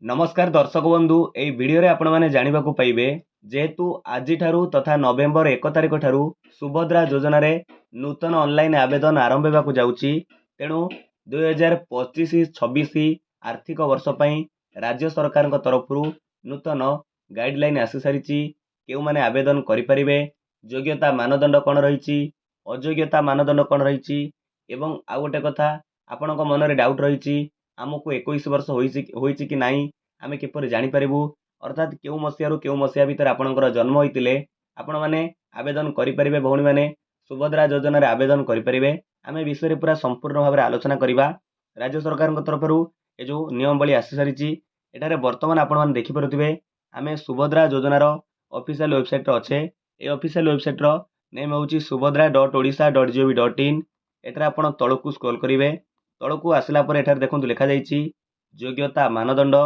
नमस्कार दर्शक बंधु एई भिडियो रे आपण माने जानिबा को पाइबे जेहेतु आजि ठारू तथा नवेम्बर 1 तारिख ठारू सुभद्रा योजना रे नूतन ऑनलाइन आवेदन आरंभ हेबाकु जाउची। तेणु 2025-26 आर्थिक वर्ष पई राज्य सरकार तरफ नूतन गाइडलाइन आसी सारिची। केउ माने आवेदन करि परिबे, योग्यता मानदंड कोन रहिची, अयोग्यता मानदंड कोन रहिची एवं आ गोटे कथा आपणक मन रे डाउट रहिची आमको 21 वर्ष होईची कि नाही आमे किपर जानि परिबु, अर्थात केउ मसियारू केउ मसिया भितर आपणकर जन्म होइतिले आपण माने आवेदन करि परिबे। भौणी माने सुभद्रा योजना रे आवेदन करि परिबे। आमे विषय रे पूरा संपूर्ण भाव रे आलोचना करिबा। राज्य सरकार तरफरु ए जो नियमावली आसी सारिची एटारे वर्तमान आपण माने देखि परथिबे आमे सुभद्रा योजना रो ऑफिशियल वेबसाइट रो अछे। ए ऑफिशियल वेबसाइट रो नेम होउची subhadra.odisha.gov.in। एटारे आपण तळकू स्क्रॉल करिवे। तळकू आसला पर एठार देखंतु लिखा जाइची योग्यता मानदंड।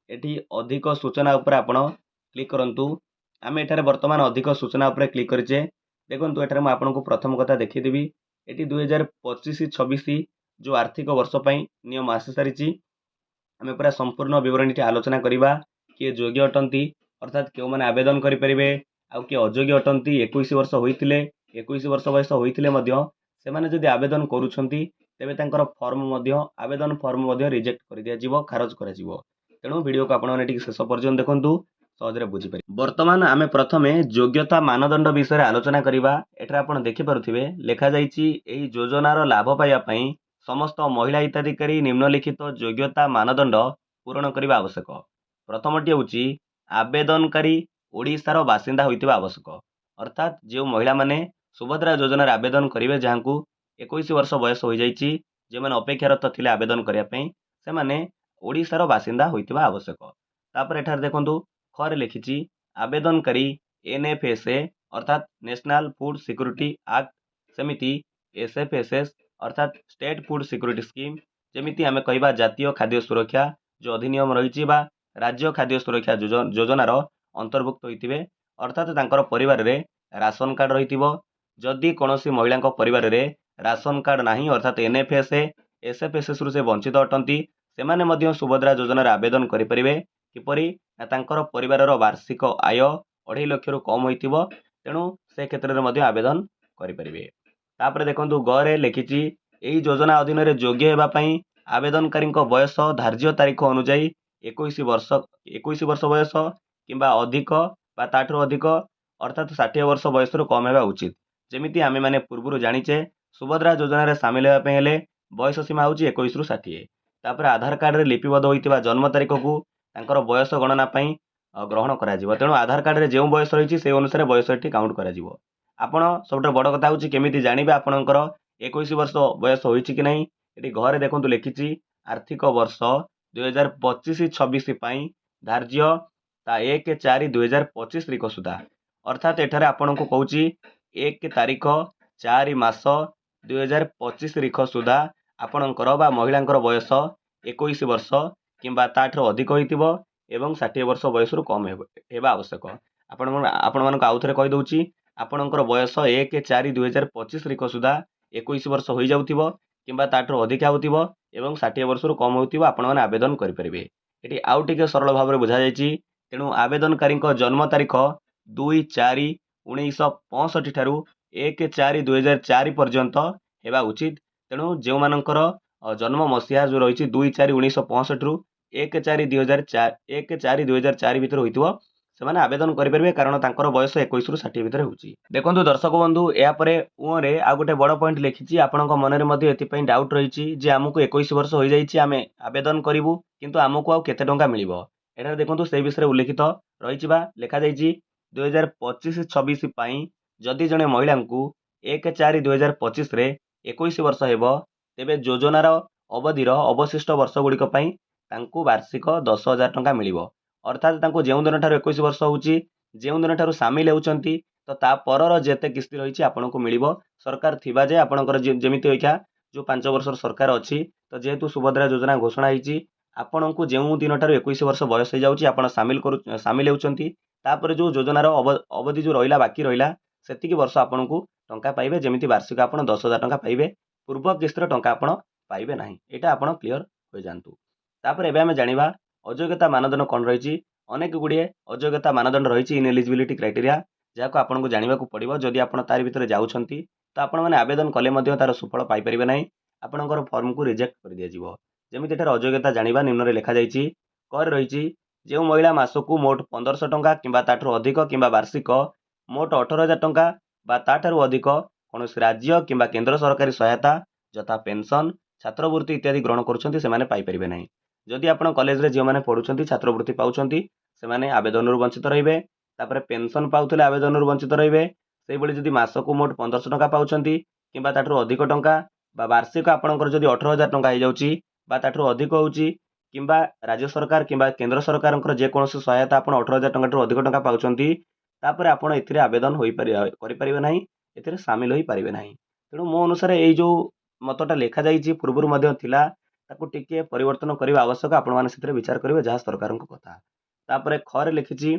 एठी अधिक सूचना उपर आपण क्लिक करंतु। आमे एठारे वर्तमान अधिक सूचना उपर क्लिक करिचे। देखंतु एठारे म आपनको प्रथम कथा देखि देबी। एठी 2025-26 जो आर्थिक वर्ष पई नियम आसी सारिची। आमे पूरा संपूर्ण विवरणीटी आलोचना करिबा। किए योग्य अटंती अर्थात केउ माने आवेदन करि परिबे, आ किए अयोग्य अटंती 21 वर्ष होइतिले 21 वर्ष बयस होइतिले मध्य सेमाने जदि आवेदन करूछंती तेबे तांकर फॉर्म मध्य आवेदन फॉर्म मध्य रिजेक्ट कर दिया जिवो, खारज करा जिवो। तेणु वीडियो को आपण माने ठीक शेष पर्यंत देखंतु सहजरे बुझी पारि। वर्तमान आमे प्रथमे योग्यता मानदंड विषय आलोचना करिबा। एठरा आपण देखि पारुथिबे लेखा जाइची एही योजनार लाभ पाइबा पई समस्त महिला हिताधिकारी निम्नलिखित योग्यता मानदंड पूरण करिबा आवश्यक। प्रथमटी होउची आवेदनकारी ओडिशार बासिंदा होइतिबा आवश्यक। अर्थात जो महिला माने सुभद्रा योजना रे आवेदन करिवे जहांकु 21 वर्ष बयस होई जाइची, जे माने अपेक्षारत थिले आवेदन करिया पई से माने ओडिशार बासिंदा होइतिबा आवश्यक। तापर एठार देखंतु खरे लिखिची आवेदनकारी एनएफएसए अर्थात नेशनल फूड सिक्योरिटी एक्ट, सेमिति एसएफएसएस अर्थात स्टेट फूड सिक्योरिटी स्कीम, जेमिति आमे कहबा जातीय खाद्य सुरक्षा जो अधिनियम रहिची बा राज्य खाद्य सुरक्षा योजनार अंतर्भुक्त होइतिबे। अर्थात तांकर परिवार रे राशन कार्ड रहितिबो। जदि कोनोसी महिला परिवार रे राशन कार्ड नाही अर्थात एनएफएसए एसएफएसएस रु से वंचित अटंती सेमाने मध्य सुभद्रा योजना रे आवेदन करि परिबे। किपरि ना तांकर परिवार रो वार्षिक आय 2.5 लाख रु कम होइतिबो, तेणु से क्षेत्र रे मध्य आवेदन करि परिबे। तापर देखंतु गरे लिखिची एही योजना अधीन रे योग्य हेबा पई आवेदनकारी बयस धार्य तारीख अनुसार 21 वर्ष बयस किंबा अधिक बा ताठू अधिक अर्थात 60 वर्ष बयस रु कम हेबा उचित। जेमिति आमे माने पूर्वरु जानिचे सुभद्रा योजना रे शामिल हेबा पई हेले बयस सीमा होउची 21 रु 60। तापर आधार कार्ड रे लिपिबद्ध होइतिबा जन्म तारीख को तांकर बयस गणना पई ग्रहण करा जिवो। तेणु आधार कार्ड रे जेउ बयस रहिची से अनुसार बयस एठी काउंट करा जिवो। आपण सबटा बड़ कथा होउची केमिति जानिबे आपणकर 21 वर्ष बयस होइची कि नाही। एठी घरे देखंतु लिखिची आर्थिक वर्ष 2025-26 पई धार्य ता 1/4/2025 तारिख सुधा। अर्थात एठारे आपनको कहूची 1 तारिख 4 मास 2025 तारिख सुधा आपणकर बा महिलांकर बयस 21 वर्ष किंबा ताठर अधिक होइतिबो एवं 60 वर्ष बयस रु कम हेबा आवश्यक। आपण मानक आउथरे कहि दउची आपणकर बयस 1/4/2025 तारिख सुधा 21 वर्ष होई जाउतिबो किंबा ताठर अधिक होउतिबो एवं 60 वर्ष रु कम होउतिबो आपण माने आवेदन करि परिबे। एठी आउ टिके सरल भाव रे बुझा जायची। तेणु आवेदनकारी जन्म तारीख 2/4/1965 ठारू 1/4/2004 पर्यंत हेबा उचित। तेणु जो मानकर जन्म मसीहा जो रही 2/4/1965 रु 1/4/2004 भितर होइतिबो सेमाने आवेदन करि परिबे, कारण तांकर बयस 21 रु 60 भितर होउची। देखंतु दर्शक बंधु या परे उरे आ गोटे बड़ पॉइंट लिखिची आपणक मन रे मध्ये एति पई डाउट रहिची जे हमकु 21 वर्ष होई जाईची आमे आवेदन करिवु किंतु हमकु आ केते टंका मिलिबो। एटा देखंतु से विषय उल्लेखित रहिची बा लेखा जाईची 2025-26 पई जदि जने महिला को 1/4/2025 रे 21 वर्ष हेबो तेबे योजनार अवधिर अवशिष्ट वर्ष गुड़िक पई तांकु वार्षिक 10,000 टंका मिलिबो। अर्थात तांकु जेउ दिन ठारू 21 वर्ष होउची जेउ दिन ठारू शामिल हेउचंती तो ता परर जेते किस्ती रहिची आपनको मिलिबो। सरकार थिबा जे आपणकर जेमिति होइका जो 5 वर्ष सरकार अछि तो जेहेतु सुभद्रा योजना घोषणा ହେଇची आपनको जेउ दिन ठारू 21 वर्ष बयस हो जाउची आपण शामिल हेउचंती तापर जो योजनार अवधि जो रहिला बाकी रहिला सेतिकी वर्ष आपनको टंका पाइबे। जेमिति वार्षिक आपण 10,000 टंका पाइबे, पूर्व किस्तर टंका आपण पाइबे नाही। एटा आपण क्लियर हो जानतु। तापर एबे हमें जानिबा ଅଯୋଗ୍ୟତା ମାନଦଣ୍ଡ କ'ଣ ରହିଛି? ଅନେକ ଗୁଡ଼ିଏ ଅଯୋଗ୍ୟତା ମାନଦଣ୍ଡ ରହିଛି ଇନଏଲିଜିବିଲିଟି କ୍ରାଇଟେରିଆ, ଯାହାକୁ ଆପଣଙ୍କୁ ଜାଣିବାକୁ ପଡ଼ିବ। ଯଦି ଆପଣ ତାରି ଭିତରେ ଯାଉଛନ୍ତି ତ ଆପଣମାନେ ଆବେଦନ କଲେ ମଧ୍ୟ ତାର ସୁଫଳ ପାଇପାରିବେ ନାହିଁ, ଆପଣଙ୍କର ଫର୍ମକୁ ରିଜେକ୍ଟ କରିଦିଆଯିବ। ଯେମିତି ଏଠାରେ ଅଯୋଗ୍ୟତା ଜାଣିବା ନିମ୍ନରେ ଲେଖାଯାଇଛି। କରେ ରହିଛି ଯେଉଁ ମହିଳା ମାସକୁ ମୋଟ 1500 ଟଙ୍କା କିମ୍ବା ତାଠାରୁ ଅଧିକ କିମ୍ବା ବାର୍ଷିକ ମୋଟ 18,000 ଟଙ୍କା ବା ତାଠାରୁ ଅଧିକ କୌଣସି ରାଜ୍ୟ କିମ୍ବା କେନ୍ଦ୍ର ସରକାରୀ ସହାୟତା ଯଥା ପେନ୍ସନ୍, ଛାତ୍ରବୃତ୍ତି ଇତ୍ୟାଦି ଗ୍ରହଣ କରୁଛନ୍ତି ସେମାନେ ପାଇପାରିବେ ନାହିଁ। ଯଦି ଆପଣ କଲେଜରେ ଯେଉଁମାନେ ପଢ଼ୁଛନ୍ତି ଛାତ୍ରବୃତ୍ତି ପାଉଛନ୍ତି ସେମାନେ ଆବେଦନରୁ ବଞ୍ଚିତ ରହିବେ। ତାପରେ ପେନ୍ସନ୍ ପାଉଥିଲେ ଆବେଦନରୁ ବଞ୍ଚିତ ରହିବେ। ସେହିଭଳି ଯଦି ମାସକୁ ମୋଟ 1500 ଟଙ୍କା ପାଉଛନ୍ତି କିମ୍ବା ତାଠାରୁ ଅଧିକ ଟଙ୍କା ବା ବାର୍ଷିକ ଆପଣଙ୍କର ଯଦି 18,000 ଟଙ୍କା ହେଇଯାଉଛି ବା ତାଠାରୁ ଅଧିକ ହେଉଛି କିମ୍ବା ରାଜ୍ୟ ସରକାର କିମ୍ବା କେନ୍ଦ୍ର ସରକାରଙ୍କର ଯେକୌଣସି ସହାୟତା ଆପଣ 18,000 ଟଙ୍କାଠାରୁ ଅଧିକ ଟଙ୍କା ପାଉଛନ୍ତି ତାପରେ ଆପଣ ଏଥିରେ ଆବେଦନ କରିପାରିବେ ନାହିଁ, ଏଥିରେ ସାମିଲ ହୋଇପାରିବେ ନାହିଁ। ତେଣୁ ମୋ ଅନୁସାରେ ଏଇ ଯେଉଁ ମତଟା ଲେଖାଯାଇଛି ପୂର୍ବରୁ ମଧ୍ୟ ଥିଲା, ତାକୁ ଟିକେ ପରିବର୍ତ୍ତନ କରିବା ଆବଶ୍ୟକ। ଆପଣମାନେ ସେଥିରେ ବିଚାର କରିବେ, ଯାହା ସରକାରଙ୍କ କଥା। ତାପରେ ଖରେ ଲେଖିଛି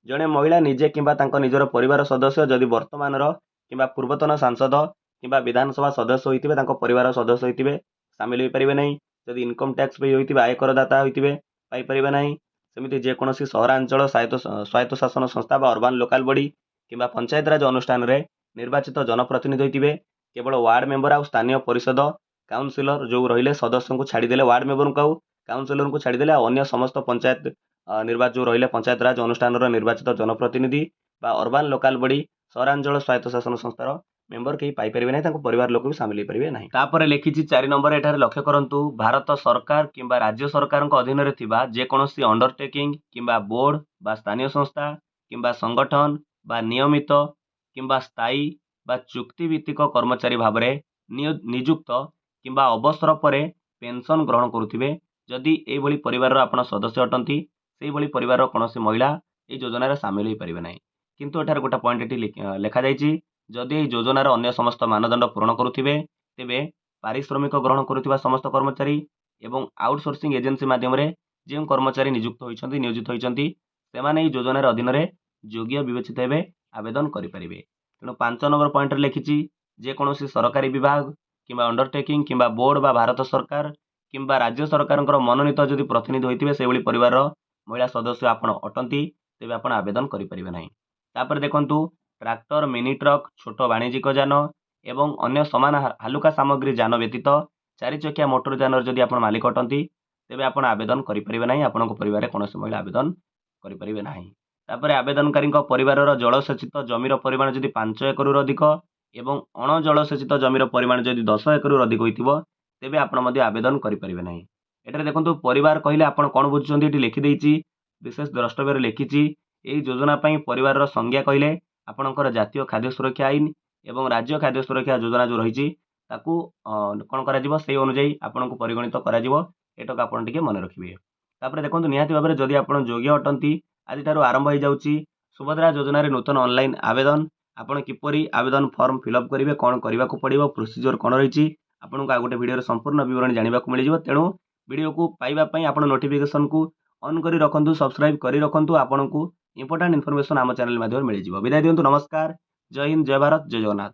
ଜଣେ ମହିଳା ନିଜେ କିମ୍ବା ତାଙ୍କ ନିଜର ପରିବାର ସଦସ୍ୟ ଯଦି ବର୍ତ୍ତମାନର କିମ୍ବା ପୂର୍ବତନ ସାଂସଦ କିମ୍ବା ବିଧାନସଭା ସଦସ୍ୟ ହୋଇଥିବେ ତାଙ୍କ ପରିବାର ସଦସ୍ୟ ହୋଇଥିବେ ସାମିଲ ହୋଇପାରିବେ ନାହିଁ। ଯଦି ଇନକମ୍ ଟ୍ୟାକ୍ସ ପେ ହୋଇଥିବେ ଆୟକରଦାତା ହୋଇଥିବେ ପାଇପାରିବେ ନାହିଁ। ସେମିତି ଯେକୌଣସି ସହରାଞ୍ଚଳ ସ୍ୱାୟତ୍ତ ସଂସ୍ଥା ବା ଅର୍ବାନ୍ ଲୋକାଲ୍ ବଡି କିମ୍ବା ପଞ୍ଚାୟତରାଜ ଅନୁଷ୍ଠାନରେ ନିର୍ବାଚିତ ଜନପ୍ରତିନିଧି ହୋଇଥିବେ କେବଳ ୱାର୍ଡ ମେମ୍ବର ଆଉ ସ୍ଥାନୀୟ ପରିଷଦ କାଉନସିଲର ଯେଉଁ ରହିଲେ ସଦସ୍ୟଙ୍କୁ ଛାଡ଼ିଦେଲେ, ୱାର୍ଡ ମେମ୍ବରଙ୍କୁ ଆଉ କାଉନସିଲରଙ୍କୁ ଛାଡ଼ିଦେଲେ, ଆଉ ଅନ୍ୟ ସମସ୍ତ ପଞ୍ଚାୟତ ଯେଉଁ ରହିଲେ ପଞ୍ଚାୟତରାଜ ଅନୁଷ୍ଠାନର ନିର୍ବାଚିତ ଜନପ୍ରତିନିଧି ବା ଅର୍ବାନ୍ ଲୋକାଲ୍ ବଡି ସହରାଞ୍ଚଳ ସ୍ୱାୟତ୍ତ ଶାସନ ସଂସ୍ଥାର ମେମ୍ବର କେହି ପାଇପାରିବେ ନାହିଁ, ତାଙ୍କ ପରିବାର ଲୋକ ବି ସାମିଲ ହୋଇପାରିବେ ନାହିଁ। ତାପରେ ଲେଖିଛି 4 ନମ୍ବର, ଏଠାରେ ଲକ୍ଷ୍ୟ କରନ୍ତୁ ଭାରତ ସରକାର କିମ୍ବା ରାଜ୍ୟ ସରକାରଙ୍କ ଅଧୀନରେ ଥିବା ଯେକୌଣସି ଅଣ୍ଡରଟେକିଂ କିମ୍ବା ବୋର୍ଡ ବା ସ୍ଥାନୀୟ ସଂସ୍ଥା କିମ୍ବା ସଂଗଠନ ବା ନିୟମିତ କିମ୍ବା ସ୍ଥାୟୀ ବା ଚୁକ୍ତିଭିତ୍ତିକ କର୍ମଚାରୀ ଭାବରେ ନିଯୁକ୍ତ କିମ୍ବା ଅବସର ପରେ ପେନ୍ସନ୍ ଗ୍ରହଣ କରୁଥିବେ, ଯଦି ଏଇଭଳି ପରିବାରର ଆପଣ ସଦସ୍ୟ ଅଟନ୍ତି ସେହିଭଳି ପରିବାରର କୌଣସି ମହିଳା ଏହି ଯୋଜନାରେ ସାମିଲ ହୋଇପାରିବେ ନାହିଁ। କିନ୍ତୁ ଏଠାରେ ଗୋଟେ ପଏଣ୍ଟ ଏଠି ଲେଖାଯାଇଛି ଯଦି ଏହି ଯୋଜନାର ଅନ୍ୟ ସମସ୍ତ ମାନଦଣ୍ଡ ପୂରଣ କରୁଥିବେ ତେବେ ପାରିଶ୍ରମିକ ଗ୍ରହଣ କରୁଥିବା ସମସ୍ତ କର୍ମଚାରୀ ଏବଂ ଆଉଟସୋର୍ସିଂ ଏଜେନ୍ସି ମାଧ୍ୟମରେ ଯେଉଁ କର୍ମଚାରୀ ନିଯୁକ୍ତ ହୋଇଛନ୍ତି ସେମାନେ ଏହି ଯୋଜନାର ଅଧୀନରେ ଯୋଗ୍ୟ ବିବେଚିତ ହେବେ, ଆବେଦନ କରିପାରିବେ। ତେଣୁ 5 ନମ୍ବର ପଏଣ୍ଟରେ ଲେଖିଛି ଯେକୌଣସି ସରକାରୀ ବିଭାଗ କିମ୍ବା ଅଣ୍ଡରଟେକିଂ କିମ୍ବା ବୋର୍ଡ ବା ଭାରତ ସରକାର କିମ୍ବା ରାଜ୍ୟ ସରକାରଙ୍କର ମନୋନୀତ ଯଦି ପ୍ରତିନିଧି ହୋଇଥିବେ ସେଭଳି ପରିବାରର ମହିଳା ସଦସ୍ୟ ଆପଣ ଅଟନ୍ତି ତେବେ ଆପଣ ଆବେଦନ କରିପାରିବେ ନାହିଁ। ତାପରେ ଦେଖନ୍ତୁ ଟ୍ରାକ୍ଟର, ମିନି ଟ୍ରକ୍, ଛୋଟ ବାଣିଜ୍ୟିକ ଯାନ ଏବଂ ଅନ୍ୟ ସମାନ ହାଲୁକା ସାମଗ୍ରୀ ଯାନ ବ୍ୟତୀତ 4 ଚକିଆ ମୋଟର ଯାନର ଯଦି ଆପଣ ମାଲିକ ଅଟନ୍ତି ତେବେ ଆପଣ ଆବେଦନ କରିପାରିବେ ନାହିଁ, ଆପଣଙ୍କ ପରିବାରରେ କୌଣସି ମହିଳା ଆବେଦନ କରିପାରିବେ ନାହିଁ। ତାପରେ ଆବେଦନକାରୀଙ୍କ ପରିବାରର ଜଳସେଚିତ ଜମିର ପରିମାଣ ଯଦି 5 ଏକରରୁ ଅଧିକ ଏବଂ ଅଣଜଳସେଚିତ ଜମିର ପରିମାଣ ଯଦି 10 ଏକରରୁ ଅଧିକ ହୋଇଥିବ ତେବେ ଆପଣ ମଧ୍ୟ ଆବେଦନ କରିପାରିବେ ନାହିଁ। ଏଠାରେ ଦେଖନ୍ତୁ ପରିବାର କହିଲେ ଆପଣ କ'ଣ ବୁଝୁଛନ୍ତି, ଏଠି ଲେଖିଦେଇଛି ବିଶେଷ ଦ୍ରଷ୍ଟବ୍ୟରେ ଲେଖିଛି ଏହି ଯୋଜନା ପାଇଁ ପରିବାରର ସଂଜ୍ଞା କହିଲେ ଆପଣଙ୍କର ଜାତୀୟ ଖାଦ୍ୟ ସୁରକ୍ଷା ଆଇନ ଏବଂ ରାଜ୍ୟ ଖାଦ୍ୟ ସୁରକ୍ଷା ଯୋଜନା ଯେଉଁ ରହିଛି ତାକୁ କ'ଣ କରାଯିବ ସେହି ଅନୁଯାୟୀ ଆପଣଙ୍କୁ ପରିଗଣିତ କରାଯିବ। ଏଟାକୁ ଆପଣ ଟିକେ ମନେ ରଖିବେ। ତାପରେ ଦେଖନ୍ତୁ ନିହାତି ଭାବରେ ଯଦି ଆପଣ ଯୋଗ୍ୟ ଅଟନ୍ତି ଆଜିଠାରୁ ଆରମ୍ଭ ହୋଇଯାଉଛି ସୁଭଦ୍ରା ଯୋଜନାରେ ନୂତନ ଅନଲାଇନ୍ ଆବେଦନ। ଆପଣ କିପରି ଆବେଦନ ଫର୍ମ ଫିଲ୍ଅପ୍ କରିବେ, କ'ଣ କରିବାକୁ ପଡ଼ିବ, ପ୍ରୋସିଜିଓର କ'ଣ ରହିଛି ଆପଣଙ୍କୁ ଆଉ ଗୋଟେ ଭିଡ଼ିଓରେ ସମ୍ପୂର୍ଣ୍ଣ ବିବରଣୀ ଜାଣିବାକୁ ମିଳିଯିବ। ତେଣୁ ଭିଡ଼ିଓକୁ ପାଇବା ପାଇଁ ଆପଣ ନୋଟିଫିକେସନକୁ ଅନ୍ କରି ରଖନ୍ତୁ, ସବସ୍କ୍ରାଇବ୍ କରି ରଖନ୍ତୁ, ଆପଣଙ୍କୁ ଇମ୍ପୋର୍ଟାଣ୍ଟ ଇନଫର୍ମେସନ୍ ଆମ ଚ୍ୟାନେଲ ମାଧ୍ୟମରେ ମିଳିଯିବ। ବିଦାୟ ଦିଅନ୍ତୁ, ନମସ୍କାର, ଜୟ ହିନ୍ଦ, ଜୟ ଭାରତ, ଜୟ ଜଗନ୍ନାଥ।